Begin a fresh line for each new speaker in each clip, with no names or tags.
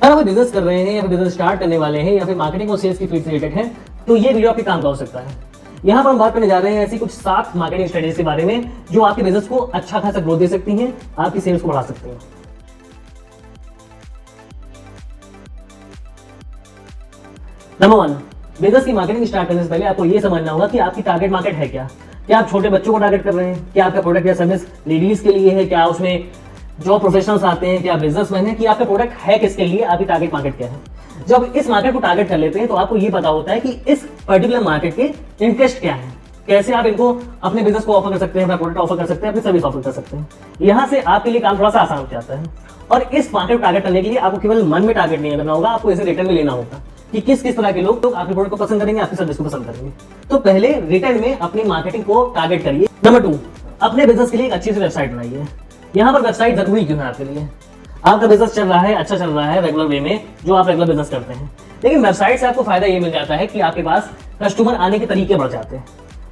अगर आप बिजनेस कर रहे हैं या फिर बिजनेस स्टार्ट करने वाले हैं या फिर मार्केटिंग और सेल्स की फील्ड से रिलेटेड है तो ये वीडियो आपके काम का हो सकता है। यहाँ पर हम बात करने जा रहे हैं ऐसी कुछ 7 मार्केटिंग स्ट्रेटेजी के बारे में जो आपके बिजनेस को अच्छा खासा ग्रोथ दे सकती हैं, आपकी सेल्स को बढ़ा सकती हैं। नंबर 1, बिजनेस की मार्केटिंग स्टार्ट करने से पहले आपको ये समझना होगा कि आपकी टारगेट मार्केट है क्या आप छोटे बच्चों को टारगेट कर रहे हैं, क्या आपका प्रोडक्ट या सर्विस लेडीज के लिए है, क्या उसमें जो प्रोफेशनल्स आते हैं, क्या बिजनेसमैन है, कि आपका प्रोडक्ट है किसके लिए, आपकी टारगेट मार्केट क्या है। जब इस मार्केट को टारगेट कर लेते हैं तो आपको ये पता होता है कि इस पर्टिकुलर मार्केट के इंटरेस्ट क्या है, कैसे आप इनको अपने बिजनेस को ऑफर कर सकते हैं, अपना प्रोडक्ट ऑफर कर सकते हैं, अपनी सर्विस ऑफर कर सकते हैं। यहां से आपके लिए काम थोड़ा सा आसान हो जाता है। और इस मार्केट को टारगेट करने के लिए आपको केवल मन में टारगेट नहीं करना होगा, आपको इसे रिटर्न में लेना होगा कि किस किस तरह के लोग आपके प्रोडक्ट को पसंद करेंगे, आपकी सर्विस को पसंद करेंगे। तो पहले रिटर्न में अपनी मार्केटिंग को टारगेट करिए। नंबर 2, अपने बिजनेस के लिए एक अच्छी सी वेबसाइट बनाइए। यहाँ पर वेबसाइट जरूरी क्यों है आपके लिए? आपका बिजनेस चल रहा है, अच्छा चल रहा है रेगुलर वे में, जो आप रेगुलर बिजनेस करते हैं, लेकिन वेबसाइट से आपको फायदा ये मिल जाता है कि आपके पास कस्टमर आने के तरीके बढ़ जाते हैं।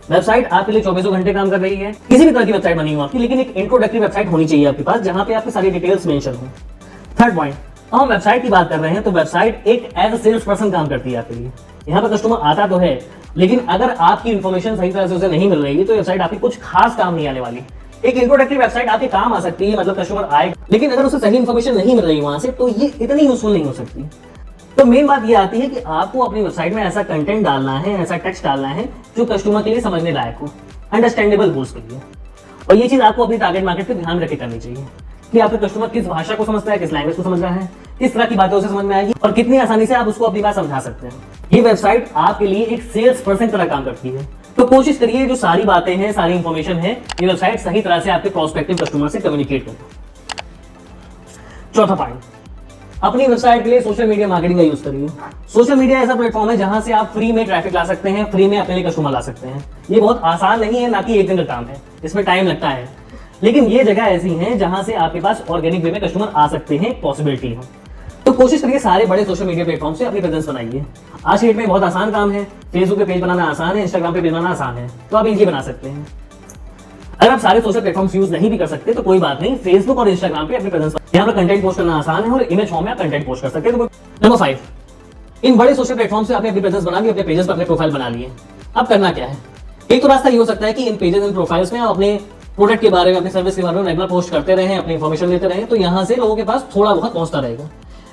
वेबसाइट आपके लिए 24 घंटे काम कर रही है, किसी भी तरह की वेबसाइट बनी हो आपकी, लेकिन एक इंट्रोडक्टरी वेबसाइट होनी चाहिए आपके पास जहां पे आपकी सारी डिटेल्स मेंशन हो। थर्ड पॉइंट, हम वेबसाइट की बात कर रहे हैं तो वेबसाइट एक एज अ सेल्स पर्सन काम करती है आपके लिए। यहाँ पर कस्टमर आता तो है, लेकिन अगर आपकी इन्फॉर्मेशन सही तरह से उसे नहीं मिल रही है तो वेबसाइट आपकी कुछ खास काम नहीं आने वाली। एक इंट्रोडक्टरी वेबसाइट आपके काम आ सकती है, मतलब कस्टमर आए, लेकिन अगर उसे सही इन्फॉर्मेशन नहीं मिल रही वहां से तो ये इतनी यूजफुल नहीं हो सकती। तो मेन बात ये आती है कि आपको अपनी वेबसाइट में ऐसा कंटेंट डालना है, ऐसा टेक्स्ट डालना है जो कस्टमर के लिए समझने लायक हो, अंडरस्टैंडेबल हो उसके लिए। और ये चीज आपको अपनी टारगेट मार्केट पे ध्यान रख के करनी चाहिए कि आपका कस्टमर किस भाषा को समझता है, किस लैंग्वेज को समझ रहा है, किस तरह की बातें उसे समझ में आएगी और कितनी आसानी से आप उसको अपनी बात समझा सकते हैं। ये वेबसाइट आपके लिए एक सेल्स पर्सन तरह काम करती है। तो कोशिश करिए जो सारी बातें हैं, सारी इंफॉर्मेशन है, ये वेबसाइट सही तरह से आपके प्रोस्पेक्टिव कस्टमर से कम्युनिकेट करे। चौथा पॉइंट, अपनी वेबसाइट के लिए सोशल मीडिया मार्केटिंग का यूज करिए। सोशल मीडिया ऐसा प्लेटफॉर्म है जहां से आप फ्री में ट्रैफिक ला सकते हैं, फ्री में अपने लिए कस्टमर ला सकते हैं। ये बहुत आसान नहीं है, ना कि एक दिन का काम है, इसमें टाइम लगता है, लेकिन ये जगह ऐसी है जहां से आपके पास ऑर्गेनिक वे में कस्टमर आ सकते हैं, पॉसिबिलिटी है। तो कोशिश करिए सारे बड़े सोशल मीडिया प्लेटफॉर्म से अपनी प्रेजेंस बनाइए। आज की डेट में बहुत आसान काम है, फेसबुक पे पेज बनाना आसान है, इंस्टाग्राम पे पेज बनाना आसान है, तो आप इजी बना सकते हैं। अगर आप सारे सोशल प्लेटफॉर्म्स यूज नहीं भी कर सकते तो कोई बात नहीं, फेसबुक और इंस्टाग्राम पे अपनी प्रेजेंस, यहाँ पर कंटेंट पोस्ट करना आसान है और इमेज फॉर्म में आप कंटेंट पोस्ट कर सकते हैं। नंबर 5, इन बड़े सोशल प्लेटफॉर्म से आपने अपनी प्रेजेंस बना ली, अपने पेजेस पर अपने प्रोफाइल बना लिए। अब करना क्या है? एक तो रास्ता ये हो सकता है कि इन पेजेस इन प्रोफाइल्स में आप अपने प्रोडक्ट के बारे में, अपनी सर्विस के बारे में रेगुलर पोस्ट करते रहें, अपनी इन्फॉर्मेशन देते रहें, तो यहाँ से लोगों के पास थोड़ा बहुत पहुंचता रहेगा।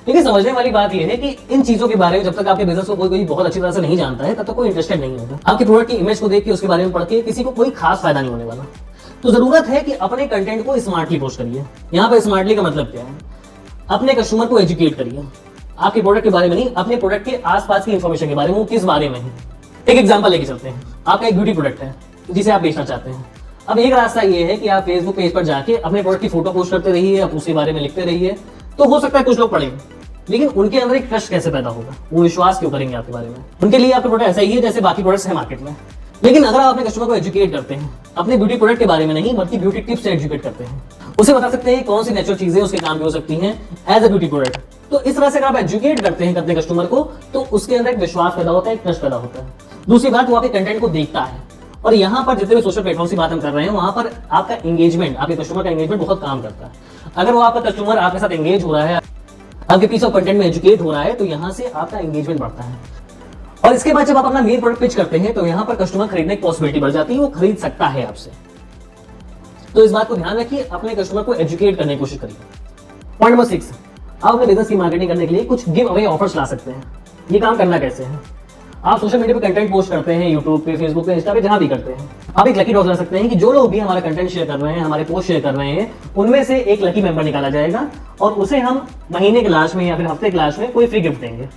लेकिन समझने वाली बात यह है कि इन चीजों के बारे में जब तक आपके बिजनेस को कोई बहुत अच्छी तरह से नहीं जानता है तब तक कोई इंटरेस्टेड नहीं होगा। आपके प्रोडक्ट की इमेज को देख के, उसके बारे में पढ़ के किसी को कोई खास फायदा नहीं होने वाला। तो जरूरत है कि अपने कंटेंट को स्मार्टली पोस्ट करिए। यहाँ पर स्मार्टली का मतलब क्या है? अपने कस्टमर को एजुकेट करिए, आपके प्रोडक्ट के बारे में नहीं, अपने प्रोडक्ट के आसपास की इंफॉर्मेशन के बारे में, वो किस बारे में है। एक एग्जांपल लेके चलते हैं, आपका एक ब्यूटी प्रोडक्ट है जिसे आप बेचना चाहते हैं। अब एक रास्ता ये है कि आप फेसबुक पेज पर जाके अपने प्रोडक्ट की फोटो पोस्ट करते रहिए, आप उसके बारे में लिखते रहिए, तो हो सकता है कुछ लोग पढ़ें, लेकिन उनके अंदर एक ट्रस्ट कैसे पैदा होगा, वो विश्वास क्यों करेंगे आपके बारे में? उनके लिए आपका प्रोडक्ट ऐसा ही है जैसे बाकी प्रोडक्ट्स हैं मार्केट में। लेकिन अगर आप अपने कस्टमर को एजुकेट करते हैं, अपने ब्यूटी प्रोडक्ट के बारे में नहीं बल्कि ब्यूटी टिप्स से एजुकेट करते हैं, उसे बता सकते हैं कौन सी नेचुरल चीजें उसके काम की हो सकती हैं एज अ ब्यूटी प्रोडक्ट, तो इस तरह से अगर आप एजुकेट करते हैं अपने कस्टमर को तो उसके अंदर एक विश्वास पैदा होता है, एक ट्रस्ट पैदा होता है। दूसरी बात, वो आपके कंटेंट को देखता है। और यहाँ पर जितने भी सोशल प्लेटफॉर्म की बात हम कर रहे हैं वहां पर आपका एंगेजमेंट, आपके कस्टमर का एंगेजमेंट बहुत काम करता है। अगर वो आपका कस्टमर आपके साथ एंगेज हो रहा है, आपके पीस ऑफ कंटेंट में एजुकेट हो रहा है, तो यहाँ से आपका एंगेजमेंट बढ़ता है। और इसके बाद जब आप अपना मेन प्रोडक्ट पिच करते हैं तो यहाँ पर कस्टमर खरीदने की पॉसिबिलिटी बढ़ जाती है, वो खरीद सकता है आपसे। तो इस बात को ध्यान रखिए, अपने कस्टमर को एजुकेट करने की कोशिश करिए। पॉइंट नंबर 6, आप अपने बिजनेस की मार्केटिंग करने के लिए कुछ गिव अवे ऑफर्स ला सकते हैं। ये काम करना कैसे है? आप सोशल मीडिया पे कंटेंट पोस्ट करते हैं, यूट्यूब पे, फेसबुक पे, इंस्टा पे, जहां भी करते हैं, आप एक लकी ड्रॉ कर सकते हैं कि जो लोग भी हमारा कंटेंट शेयर कर रहे हैं, हमारे पोस्ट शेयर कर रहे हैं, उनमें से एक लकी मेंबर निकाला जाएगा और उसे हम महीने के लास्ट में या फिर हफ्ते के लास्ट में कोई फ्री गिफ्ट देंगे।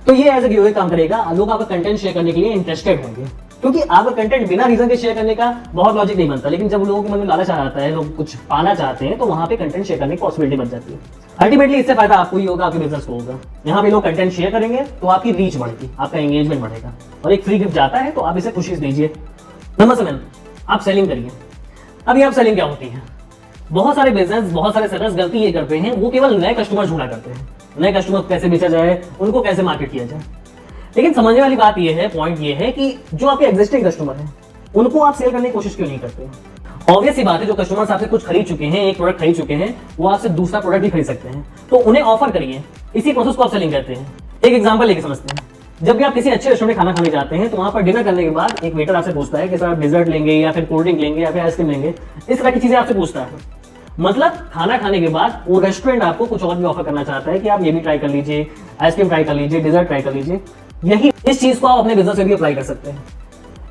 तो ये एज ए गिव अवे काम करेगा, लोग आपका कंटेंट शेयर करने के लिए इंटरेस्टेड होंगे, क्योंकि आपका कंटेंट बिना रीजन के शेयर करने का बहुत लॉजिक नहीं बनता। लेकिन जब लोगों के मन में लालच आ जाता है, लोग कुछ पाना चाहते हैं, तो वहां पे कंटेंट शेयर करने की पॉसिबिलिटी बन जाती है। अल्टीमेटली इससे फायदा आपको ही होगा, आपके बिजनेस को होगा। यहाँ पे लोग कंटेंट शेयर करेंगे तो आपकी रीच बढ़ेगी, आपका एंगेजमेंट बढ़ेगा, और एक फ्री गिफ्ट जाता है तो आप इसे खुशी से दीजिए। नंबर 7, आप सेलिंग करिए। अब ये आप सेलिंग क्या होती है? बहुत सारे बिजनेस, बहुत सारे सेलर्स गलती ये करते हैं, वो केवल नए कस्टमर ढूंढा करते हैं, नए कस्टमर कैसे बेचा जाए, उनको कैसे मार्केट किया जाए। लेकिन समझने वाली बात यह है, पॉइंट ये है कि जो आपके एग्जिस्टिंग कस्टमर हैं उनको आप सेल करने की कोशिश क्यों नहीं करते? ऑब्वियस सी बात है, जो कस्टमर्स आपसे कुछ खरीद चुके हैं, एक प्रोडक्ट खरीद चुके हैं, वो आपसे दूसरा प्रोडक्ट भी खरीद सकते हैं, तो उन्हें ऑफर करिए। इसी प्रोसेस को आप सेलिंग कहते हैं। एक एग्जांपल लेके समझते हैं। जब भी आप किसी अच्छे रेस्टोरेंट में खाना खाने जाते हैं, तो वहां पर डिनर करने के बाद एक वेटर आपसे पूछता है कि सर आप डेजर्ट लेंगे या फिर कोल्ड ड्रिंक लेंगे या फिर आइसक्रीम लेंगे, इस तरह की चीजें आपसे पूछता है। मतलब खाना खाने के बाद वो रेस्टोरेंट आपको कुछ और भी ऑफर करना चाहता है कि आप ये भी ट्राई कर लीजिए, आइसक्रीम ट्राई कर लीजिए, डेजर्ट ट्राई कर लीजिए। यही इस चीज को आप अपने बिजनेस में भी अप्लाई कर सकते हैं।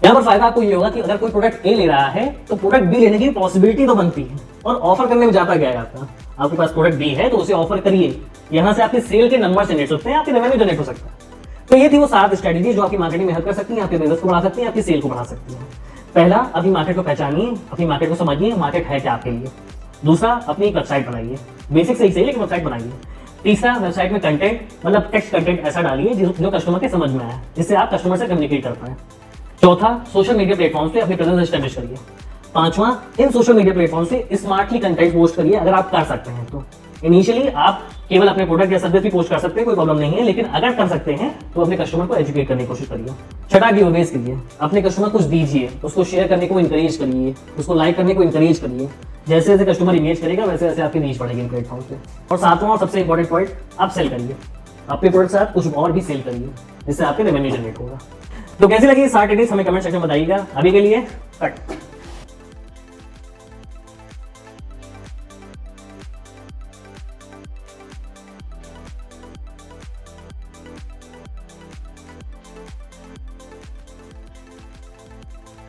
यहाँ पर फायदा आपको ये होगा कि अगर कोई प्रोडक्ट ए ले रहा है तो प्रोडक्ट बी लेने की पॉसिबिलिटी तो बनती है, और ऑफर करने में जाता क्या है आपके पास प्रोडक्ट बी है तो उसे ऑफर करिए। यहाँ से आपके सेल के नंबर जनरेट होते हैं, आपके रेवेन्यू जनरेट हो सकता है। तो ये थी वो 7 स्ट्रेटेजी जो आपकी मार्केटिंग में हेल्प कर सकती हैं, आपके बिजनेस को बढ़ा सकती हैं, आपकी सेल को बढ़ा सकती हैं। पहला, अपनी मार्केट को पहचानिए, अपनी मार्केट को समझिए, मार्केट है क्या आपके लिए। दूसरा, अपनी एक वेबसाइट बनाइए, बेसिक से ही सही लेकिन वेबसाइट बनाइए। तीसरा, वेबसाइट में कंटेंट मतलब टेक्स्ट कंटेंट ऐसा डालिए जो कस्टमर के समझ में आए, जिससे आप कस्टमर से कम्युनिकेट कर पाए। चौथा, सोशल मीडिया प्लेटफॉर्म्स पे अपनी प्रेजेंस एस्टैब्लिश करिए। पांचवा, इन सोशल मीडिया प्लेटफॉर्म से स्मार्टली कंटेंट पोस्ट करिए अगर आप कर सकते हैं तो। इनिशियली आप केवल अपने प्रोडक्ट या सर्विस भी पोस्ट कर सकते हैं, कोई प्रॉब्लम नहीं है, लेकिन अगर कर सकते हैं तो अपने कस्टमर को एजुकेट करने की कोशिश करिए। छठा, गिवअवेज कीजिए, अपने कस्टमर को कुछ दीजिए, उसको शेयर करने को इंकरेज करिए, उसको लाइक करने को इंकरेज करिए। जैसे जैसे कस्टमर इंगेज करेगा वैसे वैसे आपकी रीच बढ़ेगी प्लेटफॉर्म पे। और सातवां और सबसे इंपॉर्टेंट पॉइंट, आप सेल करिए, अपने प्रोडक्ट के साथ कुछ और भी सेल करिए, जिससे आपके रेवेन्यू जनरेट होगा। तो कैसी लगी 7 टेक्निक्स हमें कमेंट सेक्शन में बताइएगा। अभी के लिए कट।